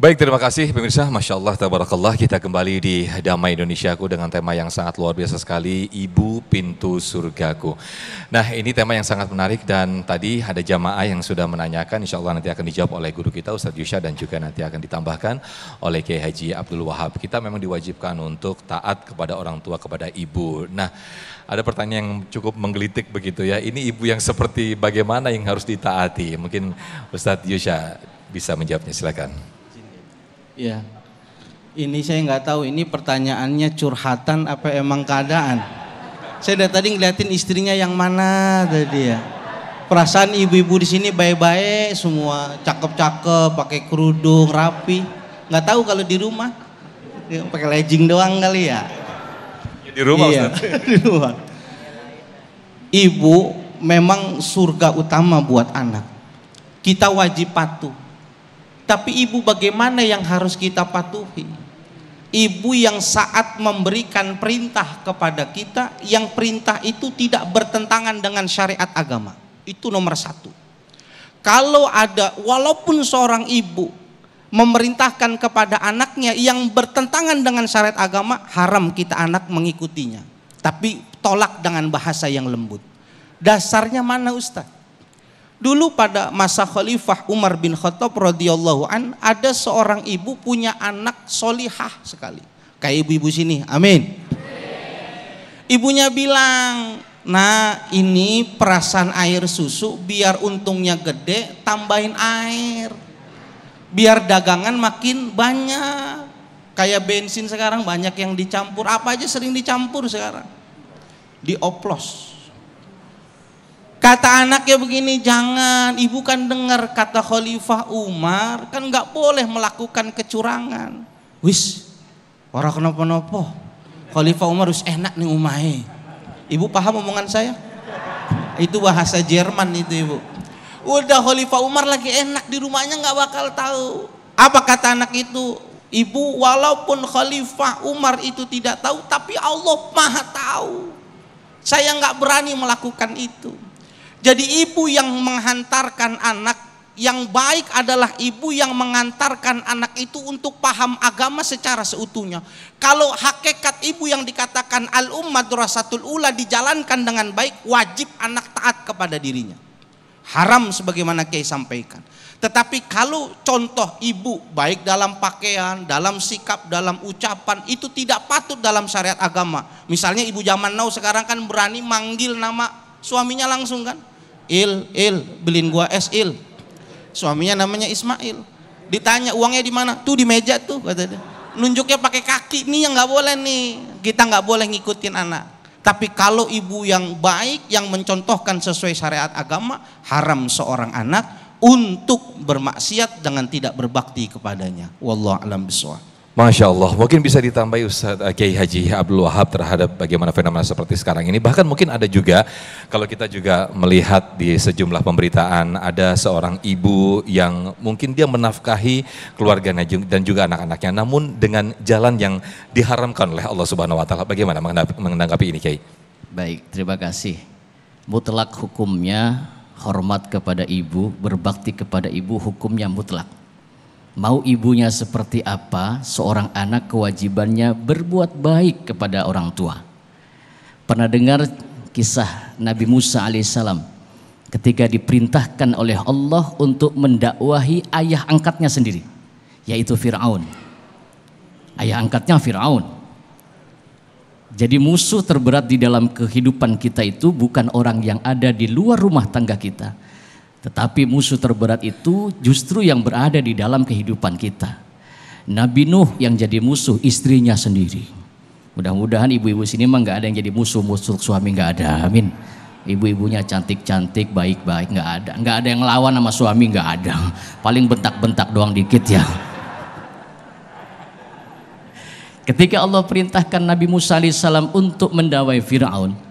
Baik, terima kasih pemirsa. Masya Allah, tabarakallah. Kita kembali di Damai Indonesiaku dengan tema yang sangat luar biasa sekali, Ibu Pintu Surgaku. Nah, ini tema yang sangat menarik dan tadi ada jamaah yang sudah menanyakan, insya Allah nanti akan dijawab oleh guru kita Ustadz Yusha dan juga nanti akan ditambahkan oleh Kiai Haji Abdul Wahab. Kita memang diwajibkan untuk taat kepada orang tua, kepada ibu. Nah, ada pertanyaan yang cukup menggelitik begitu ya, ini ibu yang seperti bagaimana yang harus ditaati? Mungkin Ustadz Yusha bisa menjawabnya, silakan. Ya, ini saya nggak tahu ini pertanyaannya curhatan apa emang keadaan. Saya dari tadi ngeliatin istrinya yang mana tadi ya. Perasaan ibu-ibu di sini baik-baik semua, cakep-cakep, pakai kerudung, rapi. Nggak tahu kalau di rumah, pakai legging doang kali ya. Di rumah iya, Ustaz. di rumah. Ibu memang surga utama buat anak. Kita wajib patuh. Tapi ibu bagaimana yang harus kita patuhi? Ibu yang saat memberikan perintah kepada kita, yang perintah itu tidak bertentangan dengan syariat agama. Itu nomor satu. Kalau ada, walaupun seorang ibu memerintahkan kepada anaknya yang bertentangan dengan syariat agama, haram kita anak mengikutinya. Tapi tolak dengan bahasa yang lembut. Dasarnya mana Ustaz? Dulu pada masa Khalifah Umar bin Khattab radhiyallahu an, ada seorang ibu punya anak solihah sekali. Kayak ibu-ibu sini, amin. Ibunya bilang, nah ini perasan air susu biar untungnya gede, tambahin air. Biar dagangan makin banyak. Kayak bensin sekarang banyak yang dicampur, apa aja sering dicampur sekarang. Dioplos. Kata anaknya begini, jangan, ibu kan dengar kata Khalifah Umar, kan nggak boleh melakukan kecurangan. Wis, orang kenapa-napa, Khalifah Umar harus enak nih umahe. Ibu paham omongan saya? Itu bahasa Jerman itu ibu. Udah Khalifah Umar lagi enak di rumahnya nggak bakal tahu. Apa kata anak itu? Ibu, walaupun Khalifah Umar itu tidak tahu, tapi Allah Maha tahu. Saya nggak berani melakukan itu. Jadi ibu yang menghantarkan anak, yang baik adalah ibu yang mengantarkan anak itu untuk paham agama secara seutuhnya. Kalau hakikat ibu yang dikatakan al-ummah durasatul ula dijalankan dengan baik, wajib anak taat kepada dirinya. Haram sebagaimana Kiai sampaikan. Tetapi kalau contoh ibu baik dalam pakaian, dalam sikap, dalam ucapan itu tidak patut dalam syariat agama. Misalnya ibu zaman now sekarang kan berani manggil nama suaminya langsung kan. Il, beliin gua es Il. Suaminya namanya Ismail. Ditanya uangnya di mana? Tuh di meja tuh kata dia. Nunjuknya pakai kaki, nih yang nggak boleh nih. Kita nggak boleh ngikutin anak. Tapi kalau ibu yang baik yang mencontohkan sesuai syariat agama, haram seorang anak untuk bermaksiat dengan tidak berbakti kepadanya. Wallahu a'lam bishawab. Masya Allah, mungkin bisa ditambahi Ustadz Kiai Haji Abdul Wahab terhadap bagaimana fenomena seperti sekarang ini. Bahkan mungkin ada juga, kalau kita juga melihat di sejumlah pemberitaan, ada seorang ibu yang mungkin dia menafkahi keluarganya dan juga anak-anaknya, namun dengan jalan yang diharamkan oleh Allah Subhanahu Wa Taala. Bagaimana menanggapi ini, Kiai? Baik, terima kasih. Mutlak hukumnya hormat kepada ibu, berbakti kepada ibu, hukumnya mutlak. Mau ibunya seperti apa, seorang anak kewajibannya berbuat baik kepada orang tua. Pernah dengar kisah Nabi Musa alaihissalam ketika diperintahkan oleh Allah untuk mendakwahi ayah angkatnya sendiri, yaitu Fir'aun. Ayah angkatnya Fir'aun. Jadi musuh terberat di dalam kehidupan kita itu bukan orang yang ada di luar rumah tangga kita, tetapi musuh terberat itu justru yang berada di dalam kehidupan kita. Nabi Nuh yang jadi musuh istrinya sendiri. Mudah-mudahan ibu-ibu sini mah nggak ada yang jadi musuh suami, nggak ada, amin. Ibu-ibunya cantik-cantik, baik-baik, nggak ada yang ngelawan sama suami, nggak ada. Paling bentak-bentak doang dikit ya. Ketika Allah perintahkan Nabi Musa alaihissalam untuk mendawai Fir'aun,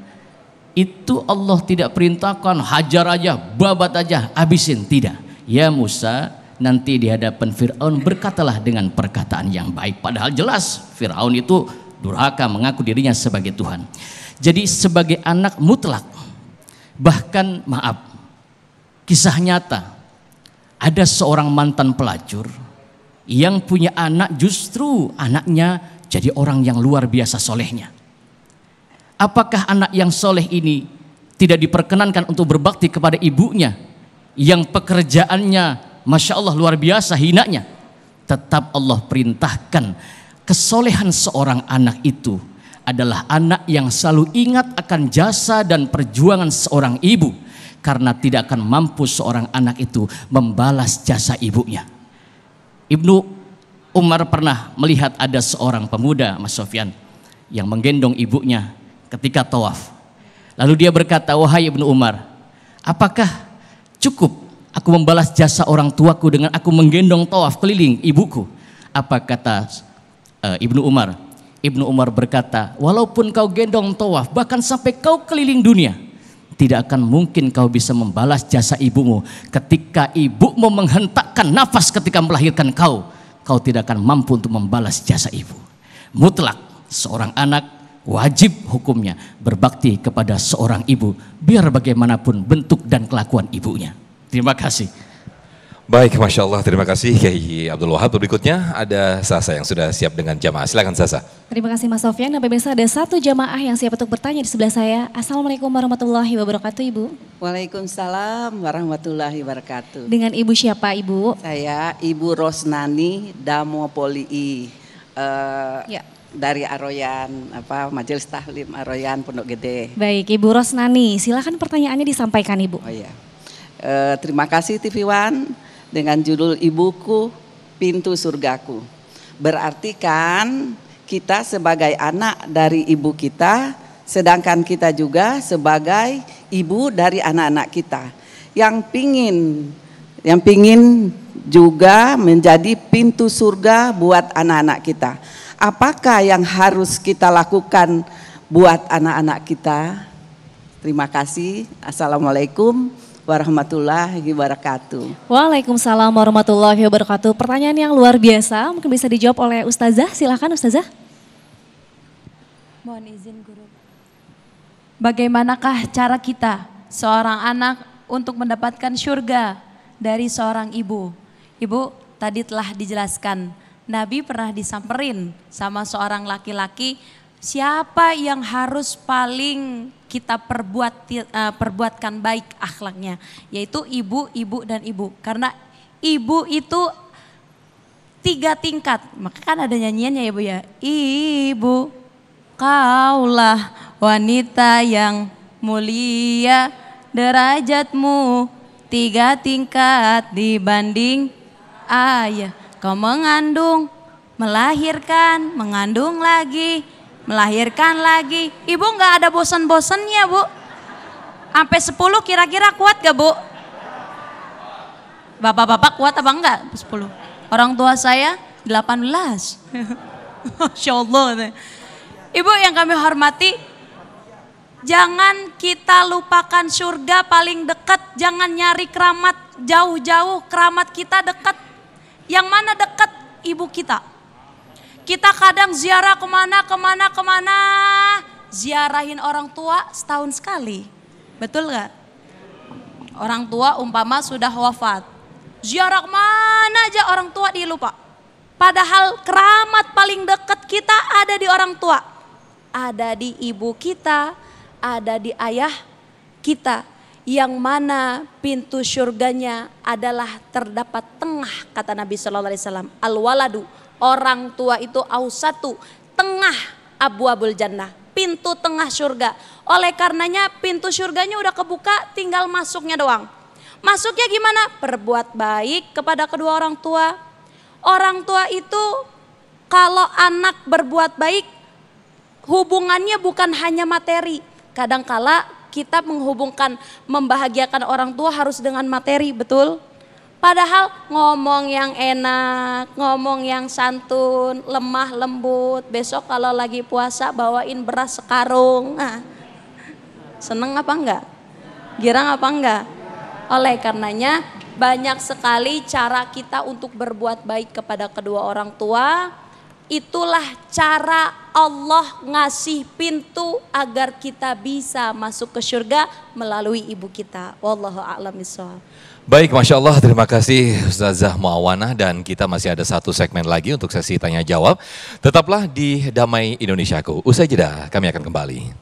itu Allah tidak perintahkan hajar aja, babat aja, habisin, tidak. Ya Musa, nanti di hadapan Fir'aun berkatalah dengan perkataan yang baik. Padahal jelas Fir'aun itu durhaka, mengaku dirinya sebagai Tuhan. Jadi sebagai anak mutlak, bahkan kisah nyata, ada seorang mantan pelacur Yang punya anak justru anaknya jadi orang yang luar biasa solehnya. Apakah anak yang soleh ini tidak diperkenankan untuk berbakti kepada ibunya yang pekerjaannya Masya Allah luar biasa hinanya? Tetap Allah perintahkan kesolehan seorang anak itu adalah anak yang selalu ingat akan jasa dan perjuangan seorang ibu, karena tidak akan mampu seorang anak itu membalas jasa ibunya. Ibnu Umar pernah melihat ada seorang pemuda, Mas Sofyan, yang menggendong ibunya ketika tawaf. Lalu dia berkata, wahai Ibnu Umar, apakah cukup aku membalas jasa orang tuaku dengan aku menggendong tawaf keliling ibuku? Apa kata Ibnu Umar? Ibnu Umar berkata, walaupun kau gendong tawaf, bahkan sampai kau keliling dunia, tidak akan mungkin kau bisa membalas jasa ibumu. Ketika ibumu menghentakkan nafas ketika melahirkan kau, kau tidak akan mampu untuk membalas jasa ibu. Mutlak seorang anak wajib hukumnya berbakti kepada seorang ibu, biar bagaimanapun bentuk dan kelakuan ibunya. Terima kasih. Baik, Masya Allah, terima kasih Kiai Abdul Wahab. Berikutnya ada Sasa yang sudah siap dengan jamaah. Silakan Sasa. Terima kasih Mas Sofyan. Dan pemirsa, ada satu jamaah yang siap untuk bertanya di sebelah saya. Assalamualaikum warahmatullahi wabarakatuh, Ibu. Waalaikumsalam warahmatullahi wabarakatuh. Dengan Ibu siapa, Ibu? Saya Ibu Rosnani Damopolii. Ya. Dari Aroyan, Majelis Tahlim Aroyan Pondok Gede. Baik, Ibu Rosnani, silakan pertanyaannya disampaikan, Ibu. Oh iya. Terima kasih TV One dengan judul Ibuku Pintu Surgaku. Berarti kan kita sebagai anak dari ibu kita, sedangkan kita juga sebagai ibu dari anak-anak kita yang pingin juga menjadi pintu surga buat anak-anak kita. Apakah yang harus kita lakukan buat anak-anak kita? Terima kasih. Assalamualaikum warahmatullahi wabarakatuh. Waalaikumsalam warahmatullahi wabarakatuh. Pertanyaan yang luar biasa, mungkin bisa dijawab oleh Ustazah. Silakan Ustazah. Mohon izin guru. Bagaimanakah cara kita seorang anak untuk mendapatkan surga dari seorang ibu? Ibu tadi telah dijelaskan, Nabi pernah disamperin sama seorang laki-laki, siapa yang harus paling kita perbuatkan baik akhlaknya, yaitu ibu, ibu dan ibu. Karena ibu itu 3 tingkat, maka kan ada nyanyiannya ya Bu ya. Ibu, kaulah wanita yang mulia, derajatmu 3 tingkat dibanding ayah. Kau mengandung, melahirkan, mengandung lagi, melahirkan lagi. Ibu nggak ada bosan-bosannya Bu. Sampai 10 kira-kira kuat gak Bu? Bapak-bapak kuat apa enggak? 10. Orang tua saya 18. Masya Allah. Ibu yang kami hormati, jangan kita lupakan surga paling dekat. Jangan nyari keramat jauh-jauh, keramat kita dekat. Yang mana dekat? Ibu kita. Kita kadang ziarah kemana, ziarahin orang tua setahun sekali. Betul gak? Orang tua umpama sudah wafat. Ziarah kemana aja orang tua dilupa. Padahal keramat paling dekat kita ada di orang tua. Ada di ibu kita, ada di ayah kita. Yang mana pintu surganya adalah terdapat tengah, kata Nabi SAW. Al-waladu, orang tua itu ausatu, tengah abwabul jannah, pintu tengah surga. Oleh karenanya pintu surganya udah kebuka, tinggal masuknya doang. Masuknya gimana? Berbuat baik kepada kedua orang tua. Orang tua itu kalau anak berbuat baik, hubungannya bukan hanya materi. Kadangkala kita menghubungkan membahagiakan orang tua harus dengan materi, betul? Padahal ngomong yang enak, ngomong yang santun, lemah lembut. Besok kalau lagi puasa bawain beras sekarung. Nah, seneng apa enggak? Girang apa enggak? Oleh karenanya banyak sekali cara kita untuk berbuat baik kepada kedua orang tua. Itulah cara Allah ngasih pintu agar kita bisa masuk ke surga melalui ibu kita. Wallahu a'lam bishawab. Baik, Masya Allah, terima kasih Ustazah Muawana, dan kita masih ada satu segmen lagi untuk sesi tanya jawab. Tetaplah di Damai Indonesiaku. Usai jeda, kami akan kembali.